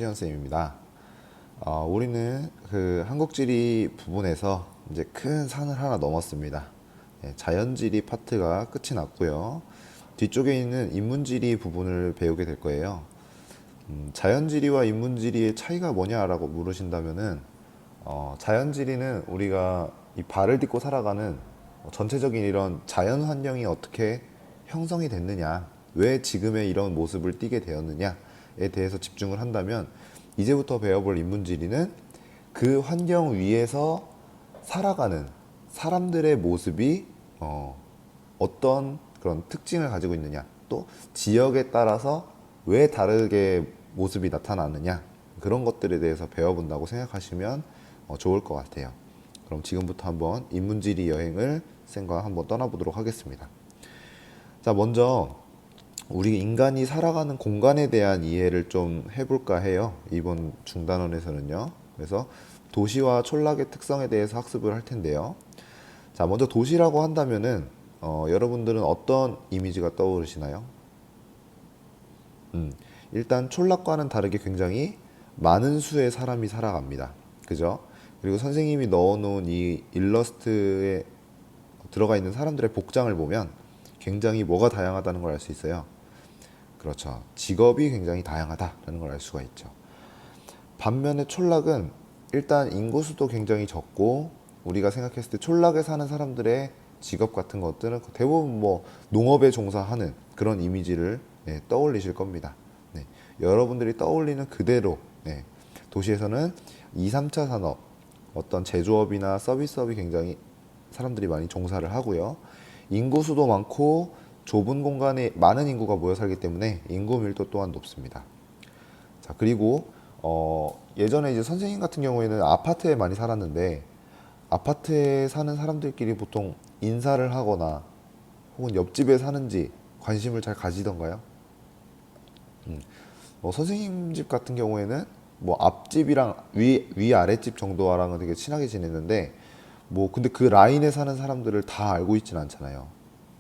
최지현 쌤입니다. 우리는 그 한국지리 부분에서 이제 큰 산을 하나 넘었습니다. 자연지리 파트가 끝이 났고요. 뒤쪽에 있는 인문지리 부분을 배우게 될 거예요. 자연지리와 인문지리의 차이가 뭐냐라고 물으신다면은 자연지리는 우리가 이 발을 딛고 살아가는 전체적인 이런 자연 환경이 어떻게 형성이 됐느냐, 왜 지금의 이런 모습을 띠게 되었느냐에 대해서 집중을 한다면, 이제부터 배워볼 인문지리는 그 환경 위에서 살아가는 사람들의 모습이 어떤 그런 특징을 가지고 있느냐, 또 지역에 따라서 왜 다르게 모습이 나타나느냐, 그런 것들에 대해서 배워본다고 생각하시면 좋을 것 같아요. 그럼 지금부터 한번 인문지리 여행을 쌤과 한번 떠나보도록 하겠습니다. 자, 먼저 우리 인간이 살아가는 공간에 대한 이해를 좀 해볼까 해요. 이번 중단원에서는요. 그래서 도시와 촌락의 특성에 대해서 학습을 할 텐데요. 자, 먼저 도시라고 한다면은 여러분들은 어떤 이미지가 떠오르시나요? 일단 촌락과는 다르게 굉장히 많은 수의 사람이 살아갑니다. 그죠? 그리고 선생님이 넣어놓은 이 일러스트에 들어가 있는 사람들의 복장을 보면 굉장히 뭐가 다양하다는 걸 알 수 있어요. 그렇죠. 직업이 굉장히 다양하다라는 걸 알 수가 있죠. 반면에 촌락은 일단 인구수도 굉장히 적고, 우리가 생각했을 때 촌락에 사는 사람들의 직업 같은 것들은 대부분 뭐 농업에 종사하는 그런 이미지를 떠올리실 겁니다. 네, 여러분들이 떠올리는 그대로 도시에서는 2, 3차 산업, 어떤 제조업이나 서비스업이 굉장히 사람들이 많이 종사를 하고요. 인구수도 많고 좁은 공간에 많은 인구가 모여 살기 때문에 인구 밀도 또한 높습니다. 자, 그리고 예전에 이제 선생님 같은 경우에는 아파트에 많이 살았는데, 아파트에 사는 사람들끼리 보통 인사를 하거나 혹은 옆집에 사는지 관심을 잘 가지던가요? 선생님 집 같은 경우에는 뭐 앞집이랑 위 아랫집 정도랑은 되게 친하게 지냈는데, 뭐 근데 그 라인에 사는 사람들을 다 알고 있진 않잖아요.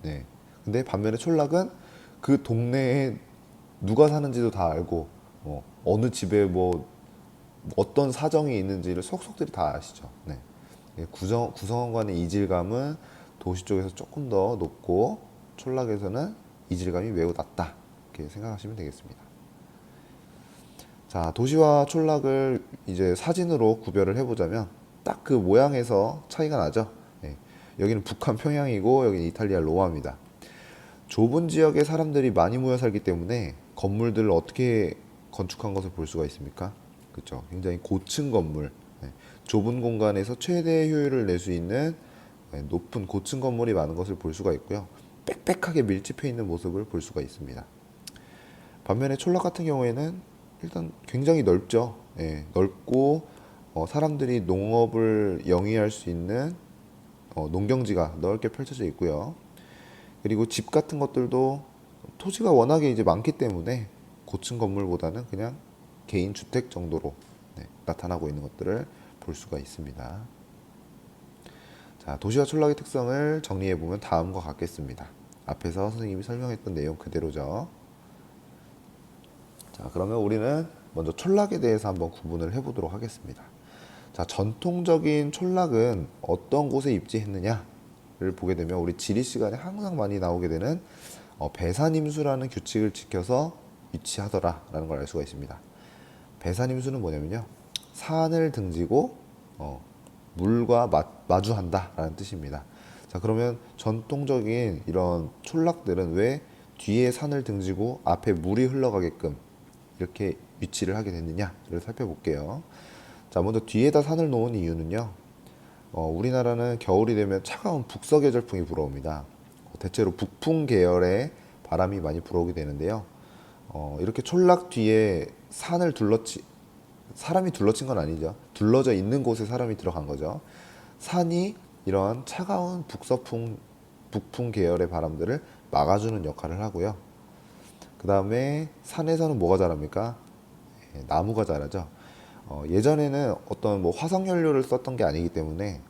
네. 근데 반면에 촌락은 그 동네에 누가 사는지도 다 알고, 어느 집에 뭐 어떤 사정이 있는지를 속속들이 다 아시죠. 네. 구성원 간의 이질감은 도시 쪽에서 조금 더 높고, 촌락에서는 이질감이 매우 낮다, 이렇게 생각하시면 되겠습니다. 자, 도시와 촌락을 이제 사진으로 구별을 해보자면 딱 그 모양에서 차이가 나죠. 여기는 북한 평양이고 여기는 이탈리아 로마입니다. 좁은 지역에 사람들이 많이 모여 살기 때문에 건물들을 어떻게 건축한 것을 볼 수가 있습니까? 그렇죠. 굉장히 고층 건물, 좁은 공간에서 최대 효율을 낼 수 있는 높은 고층 건물이 많은 것을 볼 수가 있고요. 빽빽하게 밀집해 있는 모습을 볼 수가 있습니다. 반면에 촌락 같은 경우에는 일단 굉장히 넓죠. 넓고 사람들이 농업을 영위할 수 있는 농경지가 넓게 펼쳐져 있고요. 그리고 집 같은 것들도 토지가 워낙에 이제 많기 때문에 고층 건물보다는 그냥 개인 주택 정도로 나타나고 있는 것들을 볼 수가 있습니다. 자, 도시와 촌락의 특성을 정리해 보면 다음과 같겠습니다. 앞에서 선생님이 설명했던 내용 그대로죠. 자, 그러면 우리는 먼저 촌락에 대해서 한번 구분을 해보도록 하겠습니다. 자, 전통적인 촌락은 어떤 곳에 입지했느냐를 보게 되면 우리 지리 시간에 항상 많이 나오게 되는 배산임수라는 규칙을 지켜서 위치하더라라는 걸 알 수가 있습니다. 배산임수는 뭐냐면요, 산을 등지고 물과 마주한다라는 뜻입니다. 자, 그러면 전통적인 이런 촌락들은 왜 뒤에 산을 등지고 앞에 물이 흘러가게끔 이렇게 위치를 하게 됐느냐를 살펴볼게요. 자, 먼저 뒤에다 산을 놓은 이유는요, 우리나라는 겨울이 되면 차가운 북서 계절풍이 불어옵니다. 대체로 북풍 계열의 바람이 많이 불어오게 되는데요. 이렇게 촌락 뒤에 산을 사람이 둘러친 건 아니죠. 둘러져 있는 곳에 사람이 들어간 거죠. 산이 이런 차가운 북풍 계열의 바람들을 막아주는 역할을 하고요. 그 다음에 산에서는 뭐가 자랍니까? 나무가 자라죠. 예전에는 어떤 뭐 화석연료를 썼던 게 아니기 때문에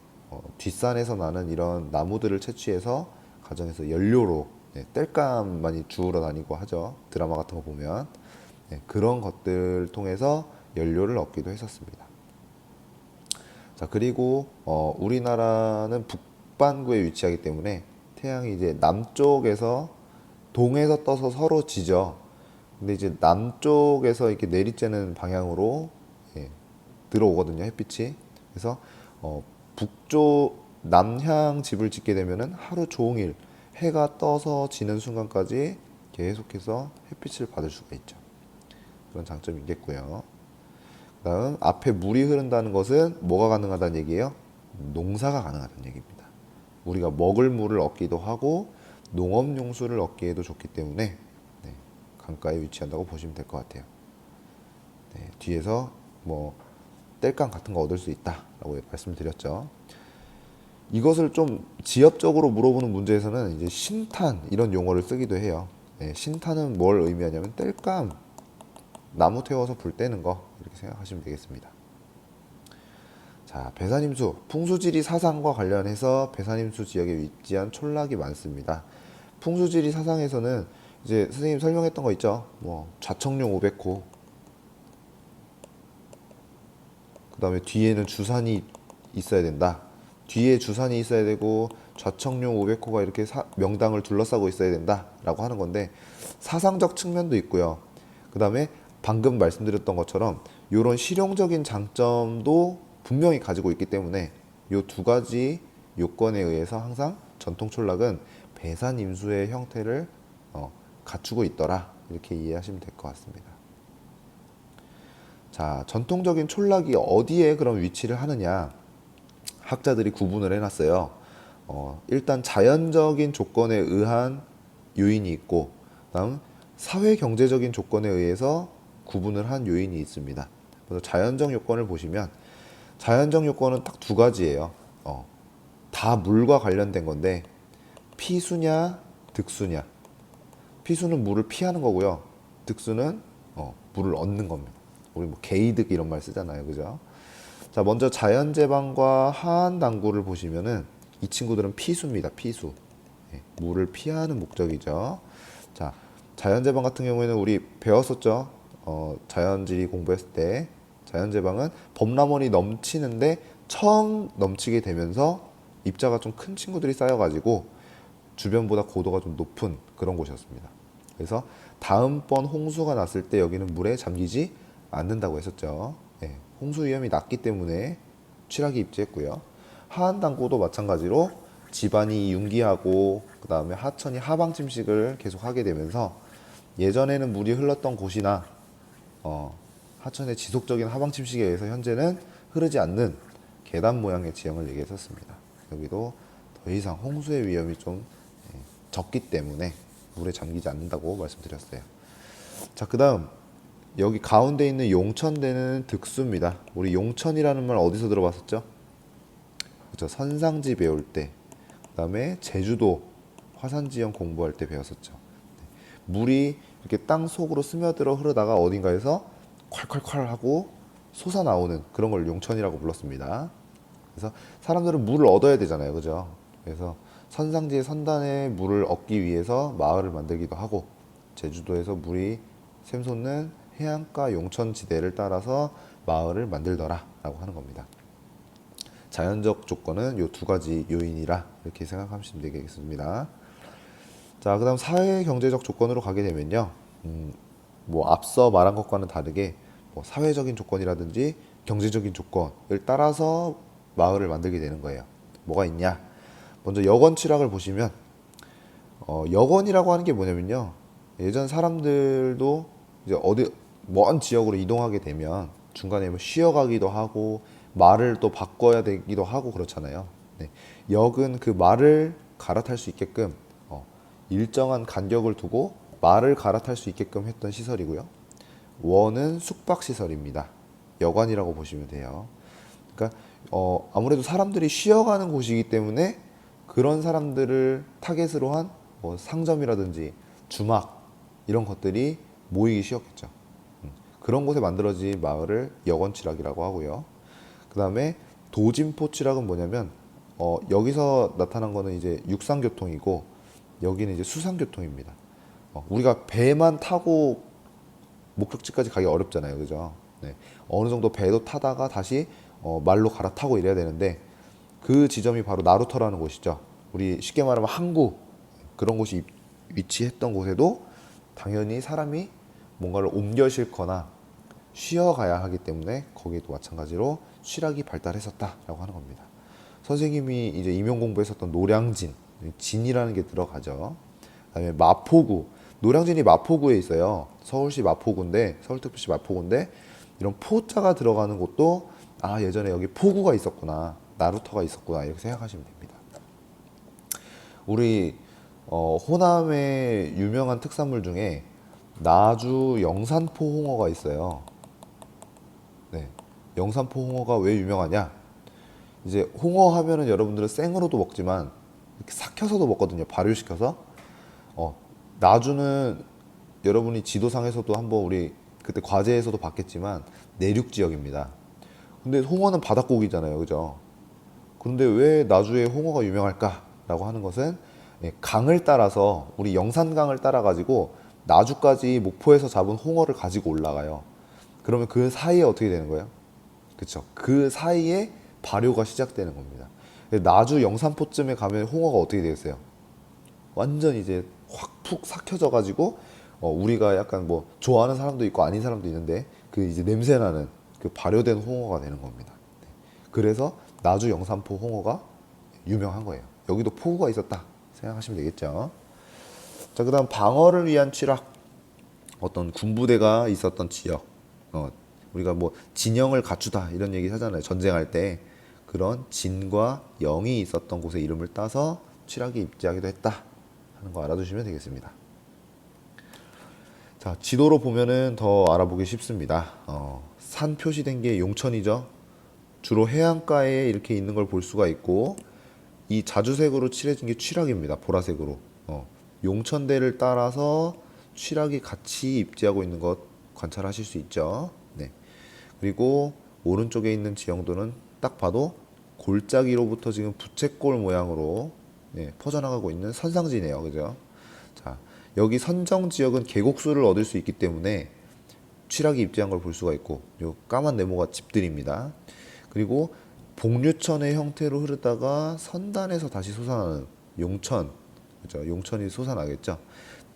뒷산에서 나는 이런 나무들을 채취해서 가정에서 연료로 땔감 많이 주우러 다니고 하죠. 드라마 같은 거 보면 그런 것들 통해서 연료를 얻기도 했었습니다. 자, 그리고 우리나라는 북반구에 위치하기 때문에 태양이 이제 남쪽에서 동에서 떠서 서로 지죠. 근데 이제 남쪽에서 이렇게 내리쬐는 방향으로 예, 들어오거든요, 햇빛이. 그래서 북쪽 남향 집을 짓게 되면은 하루 종일 해가 떠서 지는 순간까지 계속해서 햇빛을 받을 수가 있죠. 그런 장점이 있겠고요. 그다음 앞에 물이 흐른다는 것은 뭐가 가능하다는 얘기예요? 농사가 가능하다는 얘기입니다. 우리가 먹을 물을 얻기도 하고 농업용수를 얻기에도 좋기 때문에 네, 강가에 위치한다고 보시면 될 것 같아요. 네, 뒤에서 뭐 땔감 같은 거 얻을 수 있다라고 말씀을 드렸죠. 이것을 좀 지엽적으로 물어보는 문제에서는 이제 신탄 이런 용어를 쓰기도 해요. 네, 신탄은 뭘 의미하냐면 땔감, 나무 태워서 불 떼는 거 이렇게 생각하시면 되겠습니다. 자, 배산임수, 풍수지리 사상과 관련해서 배산임수 지역에 위치한 촌락이 많습니다. 풍수지리 사상에서는 이제 선생님 설명했던 거 있죠. 뭐 좌청룡 500호, 그 다음에 뒤에는 주산이 있어야 된다. 뒤에 주산이 있어야 되고 좌청룡 500호가 이렇게 명당을 둘러싸고 있어야 된다라고 하는 건데 사상적 측면도 있고요. 그 다음에 방금 말씀드렸던 것처럼 이런 실용적인 장점도 분명히 가지고 있기 때문에 이 두 가지 요건에 의해서 항상 전통 촌락은 배산 임수의 형태를 갖추고 있더라 이렇게 이해하시면 될 것 같습니다. 자, 전통적인 촌락이 어디에 그럼 위치를 하느냐 학자들이 구분을 해놨어요. 일단 자연적인 조건에 의한 요인이 있고 그다음 사회 경제적인 조건에 의해서 구분을 한 요인이 있습니다. 그래서 자연적 요건을 보시면 자연적 요건은 딱 두 가지예요. 다 물과 관련된 건데 피수냐 득수냐. 피수는 물을 피하는 거고요. 득수는 물을 얻는 겁니다. 우리 뭐 개이득 이런 말 쓰잖아요, 그죠? 자, 먼저 자연제방과 하한당구를 보시면은 이 친구들은 피수입니다. 피수. 예, 물을 피하는 목적이죠. 자, 자연제방 같은 경우에는 우리 배웠었죠. 자연지리 공부했을 때 자연제방은 범람원이 넘치는데 처음 넘치게 되면서 입자가 좀 큰 친구들이 쌓여가지고 주변보다 고도가 좀 높은 그런 곳이었습니다. 그래서 다음번 홍수가 났을 때 여기는 물에 잠기지 않는다고 했었죠. 예, 홍수 위험이 낮기 때문에 취락이 입지했고요. 하한당구도 마찬가지로 지반이 융기하고 그 다음에 하천이 하방 침식을 계속 하게 되면서 예전에는 물이 흘렀던 곳이나 하천의 지속적인 하방 침식에 의해서 현재는 흐르지 않는 계단 모양의 지형을 얘기했었습니다. 여기도 더 이상 홍수의 위험이 좀 적기 때문에 물에 잠기지 않는다고 말씀드렸어요. 자, 그 다음 여기 가운데 있는 용천대는 득수입니다. 우리 용천이라는 말 어디서 들어봤었죠? 그렇죠. 선상지 배울 때, 그 다음에 제주도 화산지형 공부할 때 배웠었죠. 물이 이렇게 땅 속으로 스며들어 흐르다가 어딘가에서 콸콸콸 하고 솟아나오는 그런 걸 용천이라고 불렀습니다. 그래서 사람들은 물을 얻어야 되잖아요, 그죠? 그래서 선상지의 선단에 물을 얻기 위해서 마을을 만들기도 하고 제주도에서 물이 샘솟는 해안가 용천지대를 따라서 마을을 만들더라 라고 하는 겁니다. 자연적 조건은 이 두 가지 요인이라 이렇게 생각하시면 되겠습니다. 자, 그 다음 사회 경제적 조건으로 가게 되면요. 뭐 앞서 말한 것과는 다르게 뭐 사회적인 조건이라든지 경제적인 조건을 따라서 마을을 만들게 되는 거예요. 뭐가 있냐? 먼저 여건 취락을 보시면 여건이라고 하는 게 뭐냐면요. 예전 사람들도 이제 어디 먼 지역으로 이동하게 되면 중간에 뭐 쉬어가기도 하고 말을 또 바꿔야 되기도 하고 그렇잖아요. 네. 역은 그 말을 갈아탈 수 있게끔 일정한 간격을 두고 말을 갈아탈 수 있게끔 했던 시설이고요. 원은 숙박 시설입니다. 여관이라고 보시면 돼요. 그러니까 아무래도 사람들이 쉬어가는 곳이기 때문에 그런 사람들을 타겟으로 한 뭐 상점이라든지 주막 이런 것들이 모이기 쉬웠겠죠. 그런 곳에 만들어진 마을을 여건취락이라고 하고요. 그 다음에 도진포취락은 뭐냐면 여기서 나타난 거는 이제 육상교통이고 여기는 이제 수상교통입니다. 우리가 배만 타고 목적지까지 가기 어렵잖아요, 그죠? 네. 어느 정도 배도 타다가 다시 말로 갈아타고 이래야 되는데 그 지점이 바로 나루터라는 곳이죠. 우리 쉽게 말하면 항구 그런 곳이 위치했던 곳에도 당연히 사람이 뭔가를 옮겨 싣거나 쉬어가야 하기 때문에 거기도 마찬가지로 취락이 발달했었다라고 하는 겁니다. 선생님이 이제 임용 공부했었던 노량진, 진이라는 게 들어가죠. 그다음에 마포구, 노량진이 마포구에 있어요. 서울시 마포구인데, 서울특별시 마포구인데 이런 포자가 들어가는 곳도 아 예전에 여기 포구가 있었구나, 나루터가 있었구나 이렇게 생각하시면 됩니다. 우리 호남의 유명한 특산물 중에 나주 영산포 홍어가 있어요. 네, 영산포 홍어가 왜 유명하냐? 이제 홍어 하면은 여러분들은 생으로도 먹지만 이렇게 삭혀서도 먹거든요. 발효시켜서. 나주는 여러분이 지도상에서도 한번 우리 그때 과제에서도 봤겠지만 내륙 지역입니다. 근데 홍어는 바닷고기잖아요, 그죠? 그런데 왜 나주에 홍어가 유명할까라고 하는 것은 강을 따라서 우리 영산강을 따라 가지고 나주까지 목포에서 잡은 홍어를 가지고 올라가요. 그러면 그 사이에 어떻게 되는 거예요? 그쵸? 그 사이에 발효가 시작되는 겁니다. 나주 영산포쯤에 가면 홍어가 어떻게 되겠어요? 완전 이제 확 푹 삭혀져 가지고 우리가 약간 뭐 좋아하는 사람도 있고 아닌 사람도 있는데 그 이제 냄새 나는 그 발효된 홍어가 되는 겁니다. 네. 그래서 나주 영산포 홍어가 유명한 거예요. 여기도 포구가 있었다 생각하시면 되겠죠. 자, 그다음 방어를 위한 취락, 어떤 군부대가 있었던 지역, 우리가 뭐 진영을 갖추다 이런 얘기 하잖아요. 전쟁할 때 그런 진과 영이 있었던 곳의 이름을 따서 취락이 입지하기도 했다 하는 거 알아두시면 되겠습니다. 자, 지도로 보면은 더 알아보기 쉽습니다. 산 표시된 게 용천이죠. 주로 해안가에 이렇게 있는 걸 볼 수가 있고, 이 자주색으로 칠해진 게 취락입니다. 보라색으로. 용천대를 따라서 취락이 같이 입지하고 있는 것 관찰하실 수 있죠. 네. 그리고 오른쪽에 있는 지형도는 딱 봐도 골짜기로부터 지금 부채꼴 모양으로 퍼져나가고 있는 선상지네요. 그죠? 자, 여기 선정 지역은 계곡수를 얻을 수 있기 때문에 취락이 입지한 걸 볼 수가 있고, 요 까만 네모가 집들입니다. 그리고 복류천의 형태로 흐르다가 선단에서 다시 솟아나는 용천, 그죠? 용천이 솟아나겠죠.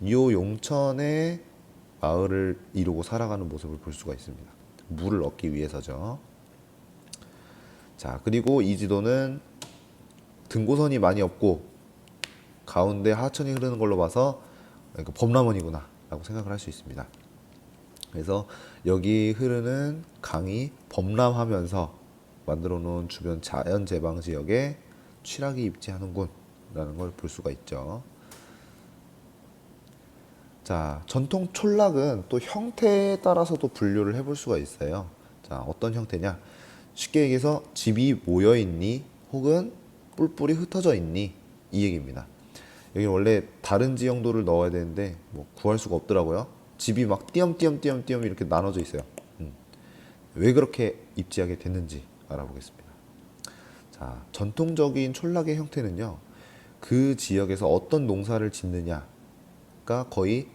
이 용천의 마을을 이루고 살아가는 모습을 볼 수가 있습니다. 물을 얻기 위해서죠. 자, 그리고 이 지도는 등고선이 많이 없고 가운데 하천이 흐르는 걸로 봐서 범람원이구나 라고 생각을 할 수 있습니다. 그래서 여기 흐르는 강이 범람하면서 만들어 놓은 주변 자연 제방 지역에 취락이 입지하는군 라는 걸 볼 수가 있죠. 자, 전통 촌락은 또 형태에 따라서도 분류를 해볼 수가 있어요. 자, 어떤 형태냐? 쉽게 얘기해서 집이 모여 있니? 혹은 뿔뿔이 흩어져 있니? 이 얘기입니다. 여기 원래 다른 지형도를 넣어야 되는데 뭐 구할 수가 없더라고요. 집이 막 띄엄띄엄 이렇게 나눠져 있어요. 왜 그렇게 입지하게 됐는지 알아보겠습니다. 자, 전통적인 촌락의 형태는요, 그 지역에서 어떤 농사를 짓느냐가 거의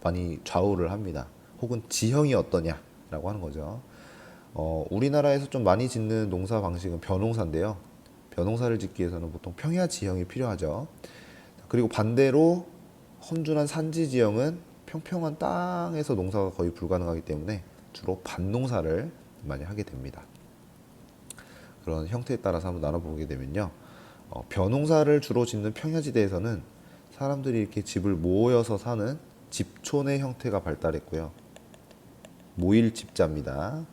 많이 좌우를 합니다. 혹은 지형이 어떠냐라고 하는 거죠. 우리나라에서 좀 많이 짓는 농사 방식은 벼농사인데요. 벼농사를 짓기 위해서는 보통 평야 지형이 필요하죠. 그리고 반대로 험준한 산지 지형은 평평한 땅에서 농사가 거의 불가능하기 때문에 주로 밭농사를 많이 하게 됩니다. 그런 형태에 따라서 한번 나눠보게 되면요, 벼농사를 주로 짓는 평야지대에서는 사람들이 이렇게 집을 모여서 사는 집촌의 형태가 발달했고요. 모일집자입니다.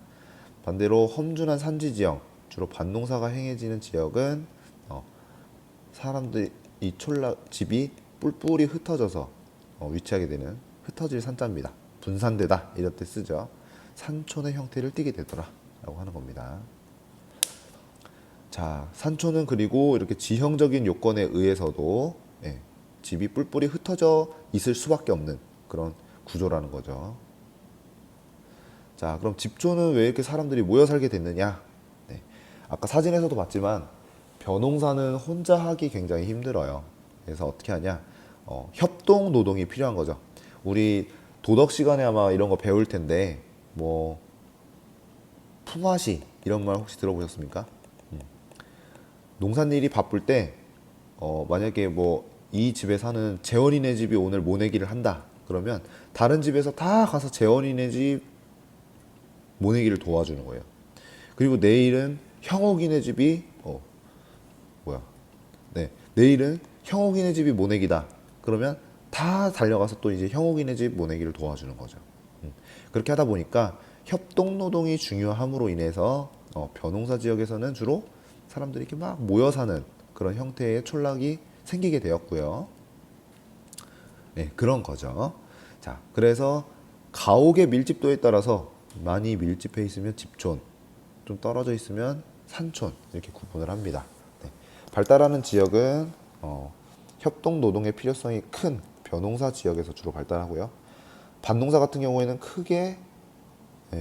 반대로 험준한 산지 지형, 주로 밭농사가 행해지는 지역은 사람들이 이 집이 뿔뿔이 흩어져서 위치하게 되는 흩어질 산자입니다. 분산되다 이럴 때 쓰죠. 산촌의 형태를 띠게 되더라 라고 하는 겁니다. 자, 산촌은 그리고 이렇게 지형적인 요건에 의해서도 집이 뿔뿔이 흩어져 있을 수밖에 없는 그런 구조라는 거죠. 자, 그럼 집촌은 왜 이렇게 사람들이 모여 살게 됐느냐? 네. 아까 사진에서도 봤지만 벼농사는 혼자 하기 굉장히 힘들어요. 그래서 어떻게 하냐? 협동 노동이 필요한 거죠. 우리 도덕 시간에 아마 이런 거 배울 텐데, 뭐 품앗이 이런 말 혹시 들어보셨습니까? 농산일이 바쁠 때 만약에 뭐 이 집에 사는 재원이네 집이 오늘 모내기를 한다. 그러면 다른 집에서 다 가서 재원이네 집 모내기를 도와주는 거예요. 그리고 내일은 형옥이네 집이 뭐야? 네, 내일은 형옥이네 집이 모내기다. 그러면 다 달려가서 또 이제 형옥이네 집 모내기를 도와주는 거죠. 그렇게 하다 보니까 협동 노동이 중요함으로 인해서 벼농사 지역에서는 주로 사람들이 이렇게 막 모여 사는 그런 형태의 촌락이 생기게 되었고요. 네, 그런 거죠. 자, 그래서 가옥의 밀집도에 따라서 많이 밀집해 있으면 집촌, 좀 떨어져 있으면 산촌 이렇게 구분을 합니다. 네, 발달하는 지역은 협동 노동의 필요성이 큰 벼농사 지역에서 주로 발달하고요. 밭농사 같은 경우에는 크게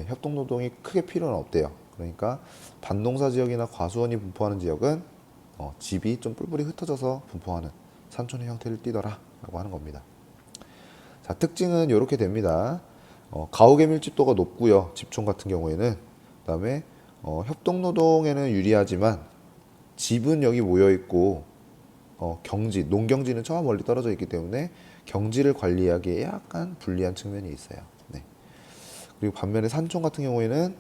협동 노동이 크게 필요는 없대요. 그러니까 밭농사 지역이나 과수원이 분포하는 지역은 집이 좀 뿔뿔이 흩어져서 분포하는 산촌의 형태를 띠더라라고 하는 겁니다. 자, 특징은 이렇게 됩니다. 가옥의 밀집도가 높고요. 집촌 같은 경우에는 그다음에 협동 노동에는 유리하지만 집은 여기 모여 있고 경지, 농경지는 저 멀리 떨어져 있기 때문에 경지를 관리하기에 약간 불리한 측면이 있어요. 네. 그리고 반면에 산촌 같은 경우에는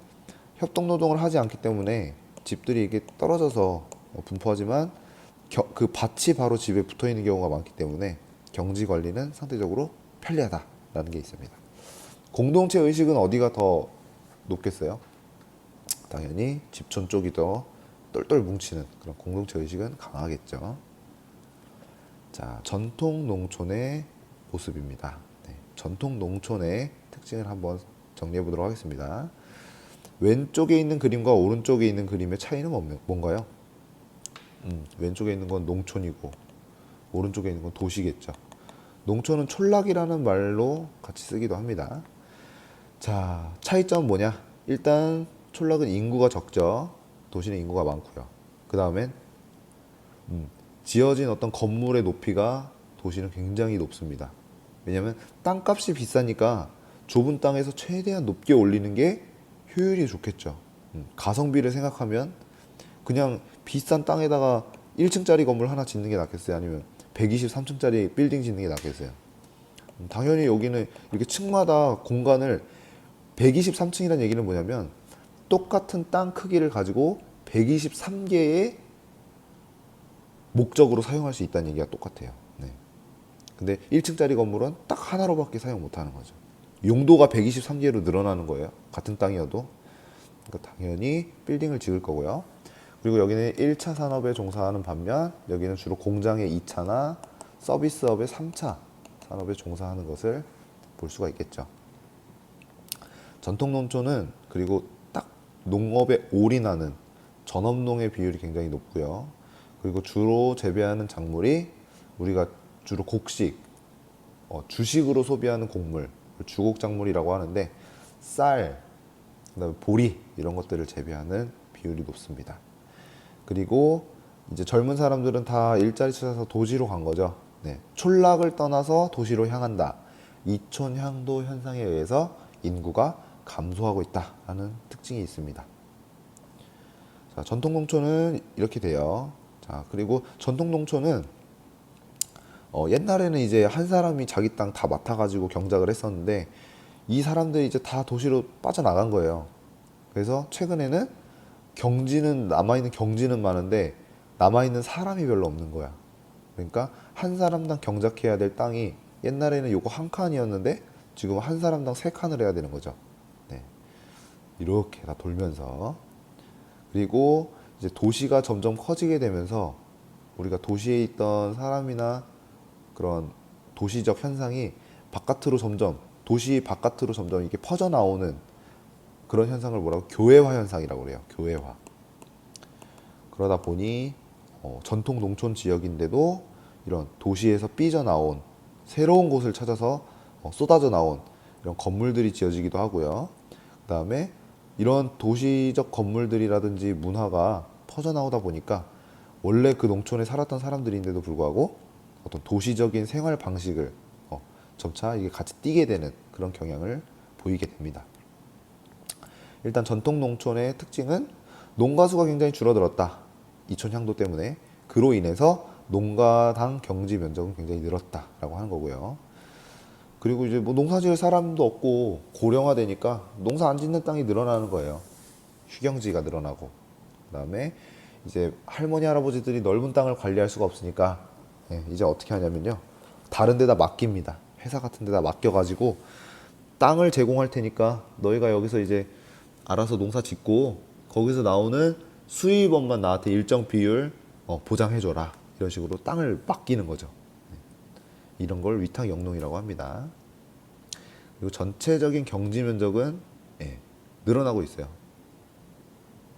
협동 노동을 하지 않기 때문에 집들이 이게 떨어져서 분포하지만 그 밭이 바로 집에 붙어 있는 경우가 많기 때문에 경지 관리는 상대적으로 편리하다라는 게 있습니다. 공동체 의식은 어디가 더 높겠어요? 당연히 집촌 쪽이 더 똘똘 뭉치는 그런 공동체 의식은 강하겠죠. 자, 전통 농촌의 모습입니다. 네, 전통 농촌의 특징을 한번 정리해 보도록 하겠습니다. 왼쪽에 있는 그림과 오른쪽에 있는 그림의 차이는 뭔가요? 왼쪽에 있는 건 농촌이고 오른쪽에 있는 건 도시겠죠. 농촌은 촌락이라는 말로 같이 쓰기도 합니다. 자, 차이점은 뭐냐? 일단 촌락은 인구가 적죠. 도시는 인구가 많고요. 그 다음엔 지어진 어떤 건물의 높이가 도시는 굉장히 높습니다. 왜냐하면 땅값이 비싸니까 좁은 땅에서 최대한 높게 올리는 게 효율이 좋겠죠. 가성비를 생각하면 그냥 비싼 땅에다가 1층짜리 건물 하나 짓는 게 낫겠어요? 아니면 123층짜리 빌딩 짓는 게 낫겠어요? 당연히 여기는 이렇게 층마다 공간을 123층이라는 얘기는 뭐냐면 똑같은 땅 크기를 가지고 123개의 목적으로 사용할 수 있다는 얘기가 똑같아요. 네. 근데 1층짜리 건물은 딱 하나로밖에 사용 못 하는 거죠. 용도가 123개로 늘어나는 거예요. 같은 땅이어도. 그러니까 당연히 빌딩을 지을 거고요. 그리고 여기는 1차 산업에 종사하는 반면 여기는 주로 공장의 2차나 서비스업의 3차 산업에 종사하는 것을 볼 수가 있겠죠. 전통 농촌은 그리고 딱 농업에 올인하는 전업농의 비율이 굉장히 높고요. 그리고 주로 재배하는 작물이 우리가 주로 곡식, 주식으로 소비하는 곡물, 주곡작물이라고 하는데 쌀, 그다음에 보리 이런 것들을 재배하는 비율이 높습니다. 그리고 이제 젊은 사람들은 다 일자리 찾아서 도시로 간 거죠. 네, 촌락을 떠나서 도시로 향한다. 이촌 향도 현상에 의해서 인구가 감소하고 있다라는 특징이 있습니다. 자, 전통 농촌은 이렇게 돼요. 자, 그리고 전통 농촌은 옛날에는 이제 한 사람이 자기 땅 다 맡아가지고 경작을 했었는데 이 사람들이 이제 다 도시로 빠져나간 거예요. 그래서 최근에는 남아있는 경지는 많은데 남아있는 사람이 별로 없는 거야. 그러니까 한 사람당 경작해야 될 땅이 옛날에는 요거 한 칸이었는데 지금 한 사람당 세 칸을 해야 되는 거죠. 네. 이렇게 다 돌면서. 그리고 이제 도시가 점점 커지게 되면서 우리가 도시에 있던 사람이나 그런 도시적 현상이 도시 바깥으로 점점 이렇게 퍼져 나오는 그런 현상을 뭐라고? 교외화 현상이라고 그래요. 교외화. 그러다 보니 전통 농촌 지역인데도 이런 도시에서 삐져나온 새로운 곳을 찾아서 쏟아져 나온 이런 건물들이 지어지기도 하고요. 그 다음에 이런 도시적 건물들이라든지 문화가 퍼져나오다 보니까 원래 그 농촌에 살았던 사람들인데도 불구하고 어떤 도시적인 생활 방식을 점차 이게 같이 띄게 되는 그런 경향을 보이게 됩니다. 일단 전통 농촌의 특징은 농가수가 굉장히 줄어들었다. 이촌 향도 때문에. 그로 인해서 농가당 경지 면적은 굉장히 늘었다라고 하는 거고요. 그리고 이제 뭐 농사 지을 사람도 없고 고령화되니까 농사 안 짓는 땅이 늘어나는 거예요. 휴경지가 늘어나고. 그다음에 이제 할머니 할아버지들이 넓은 땅을 관리할 수가 없으니까 이제 어떻게 하냐면요. 다른 데다 맡깁니다. 회사 같은 데다 맡겨가지고 땅을 제공할 테니까 너희가 여기서 이제 알아서 농사 짓고 거기서 나오는 수입원만 나한테 일정 비율 보장해줘라. 이런 식으로 땅을 맡기는 거죠. 이런 걸 위탁영농이라고 합니다. 그리고 전체적인 경지 면적은 늘어나고 있어요.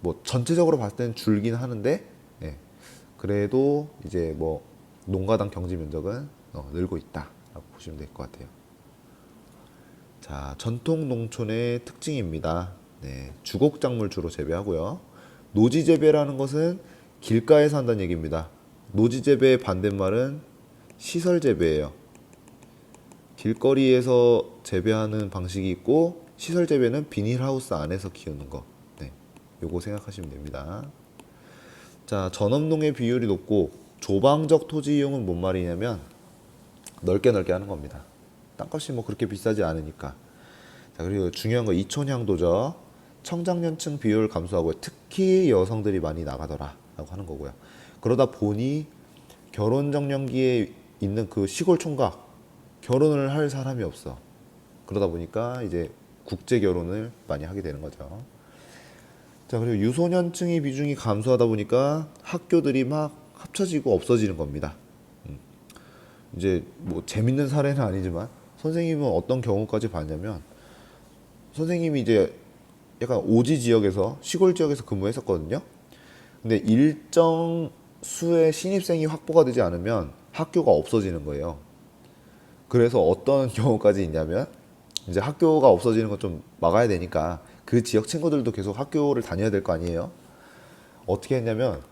뭐 전체적으로 봤을 때는 줄긴 하는데 그래도 이제 뭐 농가당 경지 면적은 늘고 있다라고 보시면 될 것 같아요. 자, 전통 농촌의 특징입니다. 주곡작물 주로 재배하고요. 노지 재배라는 것은 길가에서 한다는 얘기입니다. 노지 재배의 반대말은 시설 재배예요. 길거리에서 재배하는 방식이 있고 시설 재배는 비닐하우스 안에서 키우는 거. 요거 생각하시면 됩니다. 자, 전업농의 비율이 높고 조방적 토지 이용은 뭔 말이냐면 넓게 하는 겁니다. 땅값이 뭐 그렇게 비싸지 않으니까. 자, 그리고 중요한 거 이촌향도죠. 청장년층 비율 감소하고 특히 여성들이 많이 나가더라라고 하는 거고요. 그러다 보니 결혼 정년기에 있는 그 시골 총각 결혼을 할 사람이 없어. 그러다 보니까 이제 국제 결혼을 많이 하게 되는 거죠. 자, 그리고 유소년층의 비중이 감소하다 보니까 학교들이 막 합쳐지고 없어지는 겁니다. 이제 뭐 재밌는 사례는 아니지만 선생님은 어떤 경우까지 봤냐면 선생님이 이제 약간 오지 지역에서 시골 지역에서 근무했었거든요. 근데 일정 수의 신입생이 확보가 되지 않으면 학교가 없어지는 거예요. 그래서 어떤 경우까지 있냐면 이제 학교가 없어지는 건 좀 막아야 되니까 그 지역 친구들도 계속 학교를 다녀야 될 거 아니에요. 어떻게 했냐면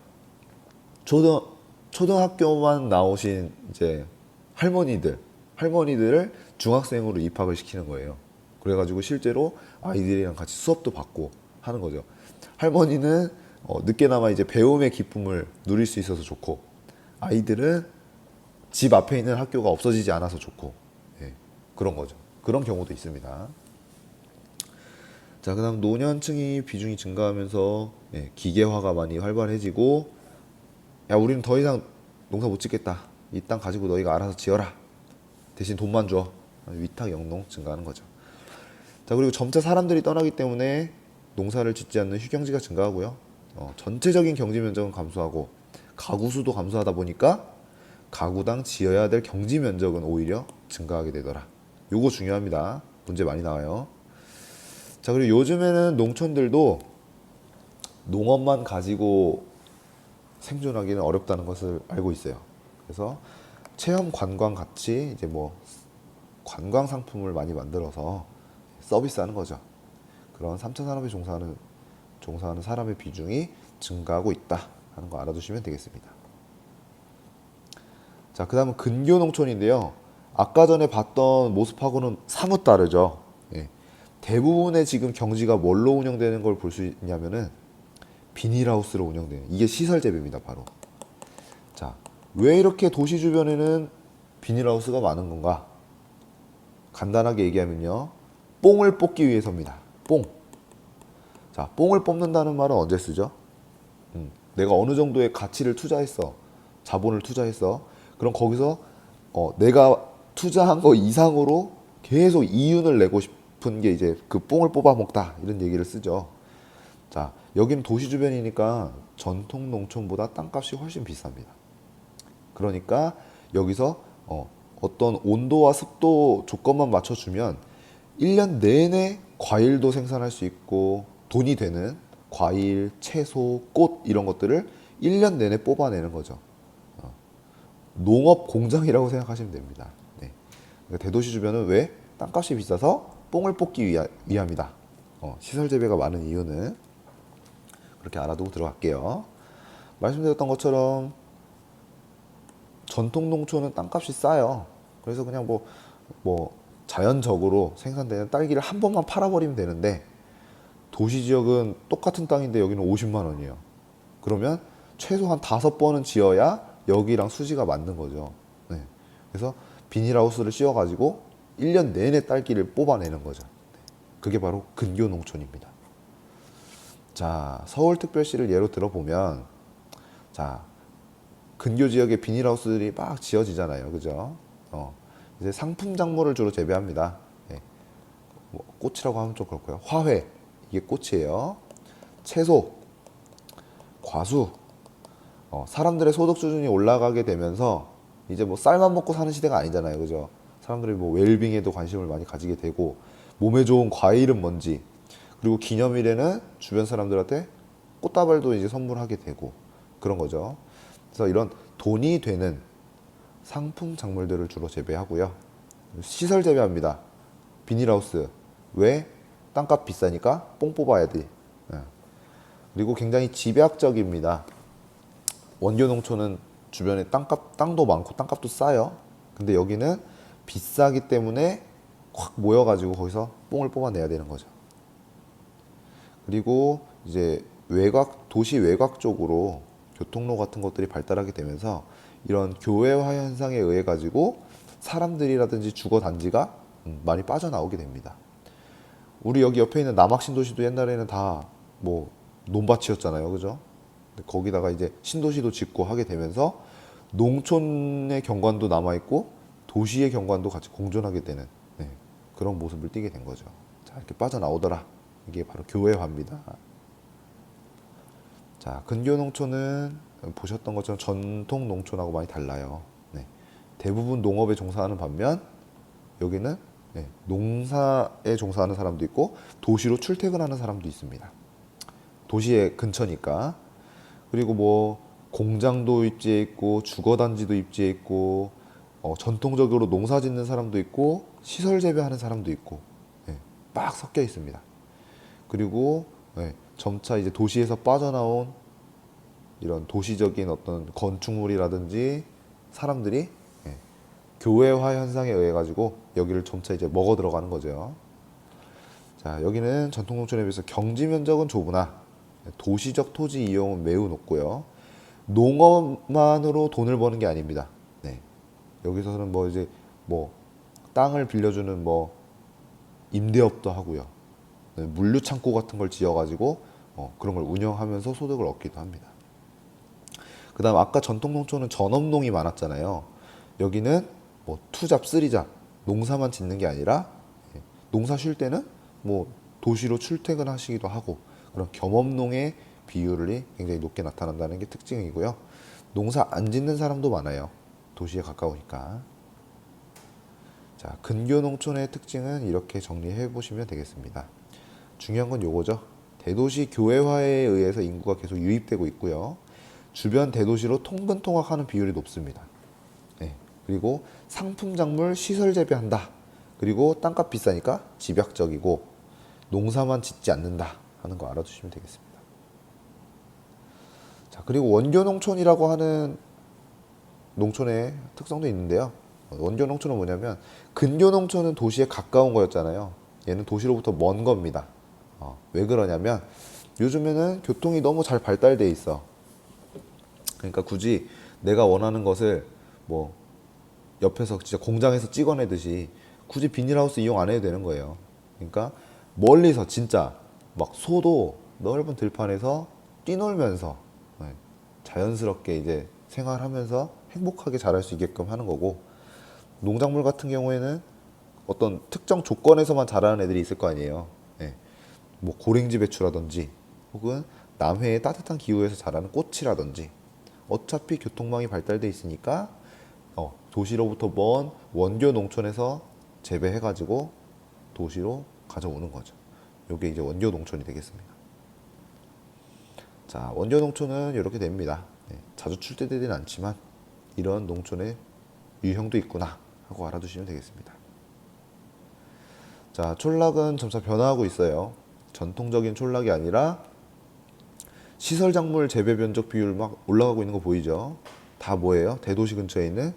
초등학교만 나오신 이제 할머니들을 중학생으로 입학을 시키는 거예요. 그래가지고 실제로 아이들이랑 같이 수업도 받고 하는 거죠. 할머니는 늦게나마 이제 배움의 기쁨을 누릴 수 있어서 좋고 아이들은 집 앞에 있는 학교가 없어지지 않아서 좋고 그런 거죠. 그런 경우도 있습니다. 자, 그다음 노년층이 비중이 증가하면서 기계화가 많이 활발해지고 야, 우리는 더 이상 농사 못 짓겠다. 이 땅 가지고 너희가 알아서 지어라. 대신 돈만 줘. 위탁 영농 증가하는 거죠. 자, 그리고 점차 사람들이 떠나기 때문에 농사를 짓지 않는 휴경지가 증가하고요. 전체적인 경지 면적은 감소하고 가구 수도 감소하다 보니까 가구당 지어야 될 경지 면적은 오히려 증가하게 되더라. 요거 중요합니다. 문제 많이 나와요. 자, 그리고 요즘에는 농촌들도 농업만 가지고 생존하기는 어렵다는 것을 알고 있어요. 그래서 체험 관광 같이 이제 뭐 관광 상품을 많이 만들어서 서비스하는 거죠. 그런 3차 산업에 종사하는 사람의 비중이 증가하고 있다 하는 거 알아두시면 되겠습니다. 자, 그다음은 근교 농촌인데요. 아까 전에 봤던 모습하고는 사뭇 다르죠. 대부분의 지금 경지가 뭘로 운영되는 걸 볼 수 있냐면은 비닐하우스로 운영되는 이게 시설 재배입니다. 바로. 자, 왜 이렇게 도시 주변에는 비닐하우스가 많은 건가? 간단하게 얘기하면요. 뽕을 뽑기 위해서입니다. 뽕. 자, 뽕을 뽑는다는 말은 언제 쓰죠? 내가 어느 정도의 가치를 투자했어. 자본을 투자했어. 그럼 거기서 내가 투자한 거 이상으로 계속 이윤을 내고 싶은 게 이제 그 뽕을 뽑아 먹다 이런 얘기를 쓰죠. 자, 여기는 도시 주변이니까 전통 농촌보다 땅값이 훨씬 비쌉니다. 그러니까 여기서 어떤 온도와 습도 조건만 맞춰주면 1년 내내 과일도 생산할 수 있고 돈이 되는 과일, 채소, 꽃 이런 것들을 1년 내내 뽑아내는 거죠. 농업 공장이라고 생각하시면 됩니다. 그러니까 대도시 주변은 왜? 땅값이 비싸서 뽕을 뽑기 위함이다. 시설 재배가 많은 이유는 그렇게 알아두고 들어갈게요. 말씀드렸던 것처럼 전통 농촌은 땅값이 싸요. 그래서 그냥 뭐 자연적으로 생산되는 딸기를 한 번만 팔아버리면 되는데 도시 지역은 똑같은 땅인데 여기는 50만 원이에요. 그러면 최소한 5번은 지어야 여기랑 수지가 맞는 거죠. 네. 그래서 비닐하우스를 씌워가지고 1년 내내 딸기를 뽑아내는 거죠. 네. 그게 바로 근교 농촌입니다. 자, 서울특별시를 예로 들어보면, 자, 근교 지역에 비닐하우스들이 막 지어지잖아요. 그죠? 이제 상품 작물을 주로 재배합니다. 네. 뭐 꽃이라고 하면 좀 그렇고요. 화훼, 이게 꽃이에요. 채소, 과수, 사람들의 소득 수준이 올라가게 되면서 이제 뭐 쌀만 먹고 사는 시대가 아니잖아요. 그죠? 사람들이 뭐 웰빙에도 관심을 많이 가지게 되고, 몸에 좋은 과일은 뭔지, 그리고 기념일에는 주변 사람들한테 꽃다발도 이제 선물하게 되고 그런 거죠. 그래서 이런 돈이 되는 상품 작물들을 주로 재배하고요. 시설 재배합니다. 비닐하우스. 왜? 땅값 비싸니까 뽕 뽑아야 돼. 예. 그리고 굉장히 집약적입니다. 원교 농촌은 주변에 땅도 많고 땅값도 싸요. 근데 여기는 비싸기 때문에 확 모여가지고 거기서 뽕을 뽑아내야 되는 거죠. 그리고 이제 도시 외곽 쪽으로 교통로 같은 것들이 발달하게 되면서 이런 교외화 현상에 의해 가지고 사람들이라든지 주거 단지가 많이 빠져나오게 됩니다. 우리 여기 옆에 있는 남학신도시도 옛날에는 다 뭐 논밭이었잖아요. 그죠? 거기다가 이제 신도시도 짓고 하게 되면서 농촌의 경관도 남아있고 도시의 경관도 같이 공존하게 되는, 네, 그런 모습을 띠게 된 거죠. 자, 이렇게 빠져나오더라. 이게 바로 교외화입니다. 자, 근교 농촌은 보셨던 것처럼 전통 농촌하고 많이 달라요. 네. 대부분 농업에 종사하는 반면 여기는, 네, 농사에 종사하는 사람도 있고 도시로 출퇴근하는 사람도 있습니다. 도시의 근처니까. 그리고 뭐 공장도 입지해 있고 주거단지도 입지해 있고, 전통적으로 농사 짓는 사람도 있고 시설 재배하는 사람도 있고, 네, 막 섞여 있습니다. 그리고, 네, 점차 이제 도시에서 빠져나온 이런 도시적인 어떤 건축물이라든지 사람들이, 네, 교외화 현상에 의해 가지고 여기를 점차 이제 먹어 들어가는 거죠. 자, 여기는 전통농촌에 비해서 경지 면적은 좁으나 도시적 토지 이용은 매우 높고요. 농업만으로 돈을 버는 게 아닙니다. 네. 여기서는 뭐 이제 뭐 땅을 빌려주는 뭐 임대업도 하고요. 네, 물류 창고 같은 걸 지어가지고 그런 걸 운영하면서 소득을 얻기도 합니다. 그다음 아까 전통 농촌은 전업농이 많았잖아요. 여기는 뭐 투잡, 쓰리잡, 농사만 짓는 게 아니라, 예, 농사 쉴 때는 뭐 도시로 출퇴근하시기도 하고 그런 겸업농의 비율이 굉장히 높게 나타난다는 게 특징이고요. 농사 안 짓는 사람도 많아요. 도시에 가까우니까. 자, 근교 농촌의 특징은 이렇게 정리해 보시면 되겠습니다. 중요한 건 요거죠. 대도시 교외화에 의해서 인구가 계속 유입되고 있고요. 주변 대도시로 통근통학하는 비율이 높습니다. 네. 그리고 상품 작물 시설 재배한다. 그리고 땅값 비싸니까 집약적이고 농사만 짓지 않는다 하는 거 알아두시면 되겠습니다. 자, 그리고 원교 농촌이라고 하는 농촌의 특성도 있는데요. 원교 농촌은 뭐냐면 근교 농촌은 도시에 가까운 거였잖아요. 얘는 도시로부터 먼 겁니다. 왜 그러냐면 요즘에는 교통이 너무 잘 발달돼 있어. 그러니까 굳이 내가 원하는 것을 뭐 옆에서 진짜 공장에서 찍어내듯이 굳이 비닐하우스 이용 안 해도 되는 거예요. 그러니까 멀리서 진짜 막 소도 넓은 들판에서 뛰놀면서, 네, 자연스럽게 이제 생활하면서 행복하게 자랄 수 있게끔 하는 거고, 농작물 같은 경우에는 어떤 특정 조건에서만 자라는 애들이 있을 거 아니에요. 네. 뭐 고랭지 배추라든지 혹은 남해의 따뜻한 기후에서 자라는 꽃이라든지 어차피 교통망이 발달돼 있으니까 도시로부터 먼 원교 농촌에서 재배해가지고 도시로 가져오는 거죠. 이게 이제 원교 농촌이 되겠습니다. 자, 원교 농촌은 이렇게 됩니다. 네, 자주 출제되지는 않지만 이런 농촌의 유형도 있구나 하고 알아두시면 되겠습니다. 자, 촌락은 점차 변화하고 있어요. 전통적인 촌락이 아니라 시설 작물 재배 면적 비율 막 올라가고 있는 거 보이죠? 다 뭐예요? 대도시 근처에 있는,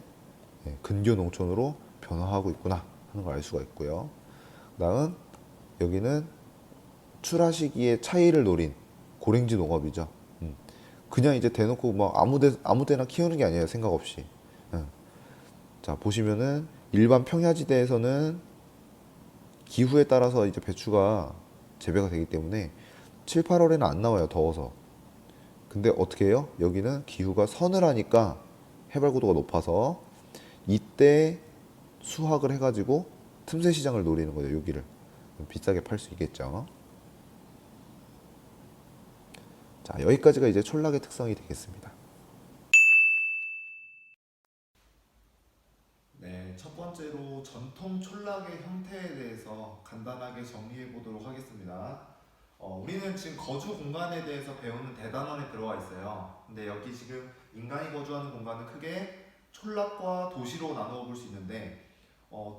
근교 농촌으로 변화하고 있구나 하는 걸 알 수가 있고요. 그다음 여기는 출하시기의 차이를 노린 고랭지 농업이죠. 그냥 이제 대놓고 막 아무 데나 키우는 게 아니에요. 생각 없이. 자, 보시면은 일반 평야지대에서는 기후에 따라서 이제 배추가 재배가 되기 때문에 7, 8월에는 안 나와요. 더워서. 근데 어떻게 해요? 여기는 기후가 서늘하니까 해발 고도가 높아서 이때 수확을 해가지고 틈새 시장을 노리는 거예요. 여기를 비싸게 팔 수 있겠죠. 자, 여기까지가 이제 촌락의 특성이 되겠습니다. 네, 첫 번째로 전통 촌락의 형태에 대해서 간단하게 정리해 보도록 하겠습니다. 우리는 지금 거주 공간에 대해서 배우는 대단원에 들어가 있어요. 근데 여기 지금 인간이 거주하는 공간은 크게 촌락과 도시로 나누어 볼 수 있는데,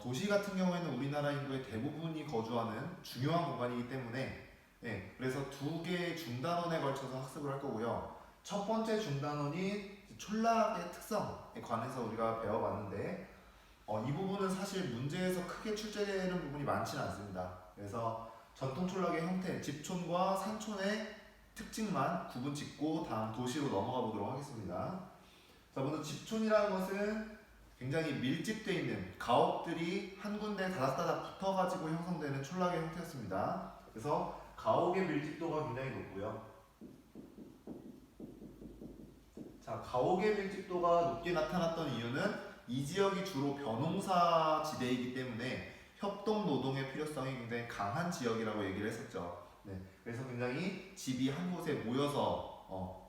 도시 같은 경우에는 우리나라 인구의 대부분이 거주하는 중요한 공간이기 때문에, 네, 그래서 두 개의 중단원에 걸쳐서 학습을 할 거고요. 첫 번째 중단원이 촌락의 특성에 관해서 우리가 배워봤는데, 이 부분은 사실 문제에서 크게 출제되는 부분이 많지는 않습니다. 그래서 전통 촌락의 형태, 집촌과 산촌의 특징만 구분 짓고 다음 도시로 넘어가 보도록 하겠습니다. 자, 먼저 집촌이라는 것은 굉장히 밀집되어 있는 가옥들이 한 군데 다닥다닥 붙어가지고 형성되는 촌락의 형태였습니다. 그래서 가옥의 밀집도가 굉장히 높고요. 자, 가옥의 밀집도가 높게 나타났던 이유는 이 지역이 주로 벼농사 지대이기 때문에 협동 노동의 필요성이 굉장히 강한 지역이라고 얘기를 했었죠. 네, 그래서 굉장히 집이 한 곳에 모여서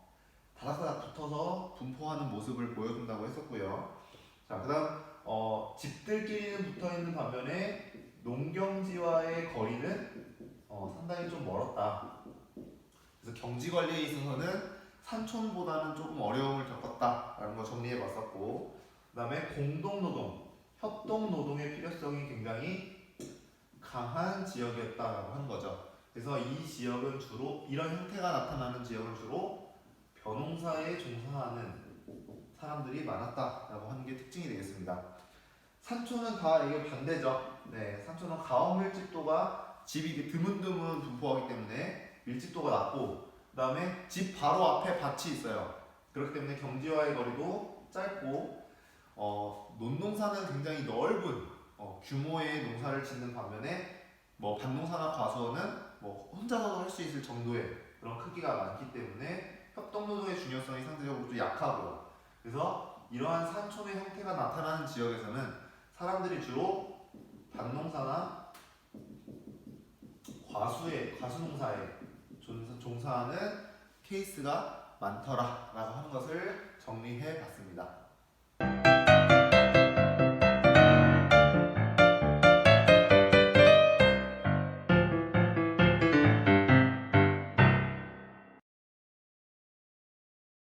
다닥다닥 붙어서 분포하는 모습을 보여준다고 했었고요. 자, 그다음 집들끼리는 붙어 있는 반면에 농경지와의 거리는 상당히 좀 멀었다. 그래서 경지 관리에 있어서는 산촌보다는 조금 어려움을 겪었다라는 거 정리해 봤었고, 그다음에 공동노동, 협동노동의 필요성이 굉장히 강한 지역이었다라고 하는 거죠. 그래서 이 지역은 주로 이런 형태가 나타나는 지역은 주로 벼농사에 종사하는 사람들이 많았다라고 하는 게 특징이 되겠습니다. 산촌은 다 이게 반대죠. 네, 산촌은 가옥 밀집도가 집이 드문드문 분포하기 때문에 밀집도가 낮고, 그 다음에 집 바로 앞에 밭이 있어요. 그렇기 때문에 경지와의 거리도 짧고, 논농사는 굉장히 넓은 규모의 농사를 짓는 반면에 뭐 밭농사나 과수원은 뭐 혼자서도 할 수 있을 정도의 그런 크기가 많기 때문에 협동노동의 중요성이 상대적으로 좀 약하고요. 그래서 이러한 산촌의 형태가 나타나는 지역에서는 사람들이 주로 밭농사나 과수농사에 종사하는 케이스가 많더라라고 하는 것을 정리해 봤습니다.